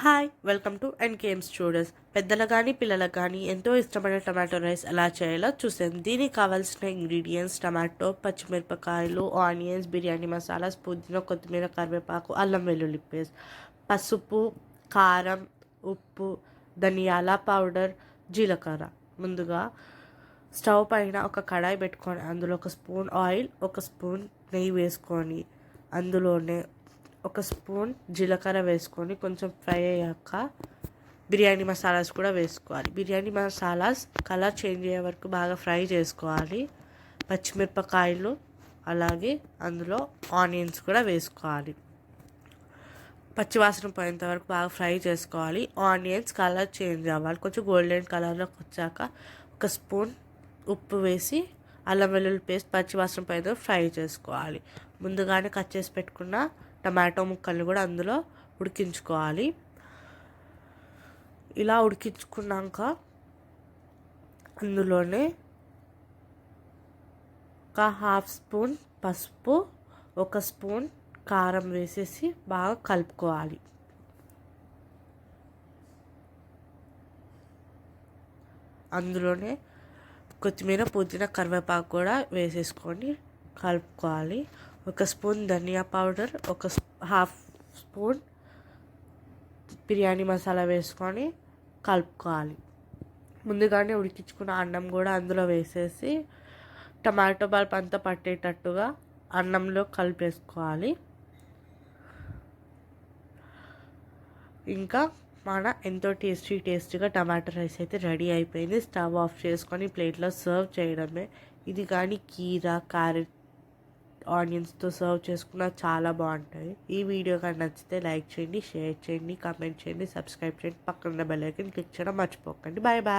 Hi welcome to NKM studios. పెద్దలకు కానీ పిల్లలకు కానీ ఎంతో ఇష్టమైన టమాటో రైస్ ఎలా చేయాలో చూసాను. దీనికి కావాల్సిన ఇంగ్రీడియంట్స్ టమాటో, పచ్చిమిరపకాయలు, ఆనియన్స్, బిర్యానీ మసాలాస్, పుదీనా, కొత్తిమీర, కరివేపాకు, అల్లం వెల్లుల్లి పేస్ట్, పసుపు, కారం, ఉప్పు, ధనియాల పౌడర్, జీలకర్ర. ముందుగా స్టవ్ పైన ఒక కడాయి పెట్టుకొని అందులో ఒక స్పూన్ ఆయిల్, ఒక స్పూన్ నెయ్యి వేసుకొని అందులోనే ఒక స్పూన్ జీలకర్ర వేసుకొని కొంచెం ఫ్రై అయ్యాక బిర్యానీ మసాలాస్ కూడా వేసుకోవాలి. బిర్యానీ మసాలాస్ కలర్ చేంజ్ అయ్యే వరకు బాగా ఫ్రై చేసుకోవాలి. పచ్చిమిరపకాయలు అలాగే అందులో ఆనియన్స్ కూడా వేసుకోవాలి. పచ్చివాసన పోయేంత వరకు బాగా ఫ్రై చేసుకోవాలి. ఆనియన్స్ కలర్ చేంజ్ అవ్వాలి. కొంచెం గోల్డెన్ కలర్లోకి వచ్చాక ఒక స్పూన్ ఉప్పు వేసి అల్లం వెల్లుల్లి పేస్ట్ పచ్చివాసన పోయేంత ఫ్రై చేసుకోవాలి. ముందుగానే కట్ చేసి పెట్టుకున్న టమాటో ముక్కల్ని కూడా అందులో ఉడికించుకోవాలి. ఇలా ఉడికించుకున్నాక అందులోనే ఒక హాఫ్ స్పూన్ పసుపు, ఒక స్పూన్ కారం వేసేసి బాగా కలుపుకోవాలి. అందులోనే కొత్తిమీర, పుదీనా, కరివేపాకు కూడా వేసేసుకొని కలుపుకోవాలి. ఒక spoon dhania powder, half spoon biryani masala వేసుకొని కలుపుకోవాలి. ముందుగానే ఉడికించుకున్న అన్నం కూడా అందులో వేసేసి టమాటో పల్ప్ అంతా పట్టేటట్టుగా అన్నంలో కలిపేసుకోవాలి. ఇంకా మన ఎంతో టేస్టీగా టమాటో రైస్ అయితే రెడీ అయిపోయింది. స్టవ్ ఆఫ్ చేసుకొని ప్లేట్లో సర్వ్ చేయడమే. ఇది కానీ కీరా, క్యారెట్, ఆనియన్స్తో సర్వ్ చేసుకున్న చాలా బాగుంటుంది. ఈ వీడియో కానీ నచ్చితే లైక్ చేయండి, షేర్ చేయండి, కామెంట్ చేయండి, సబ్స్క్రైబ్ చేయండి, పక్కన బెల్ ఐకాన్ క్లిక్ చేయడం మర్చిపోకండి. Bye bye.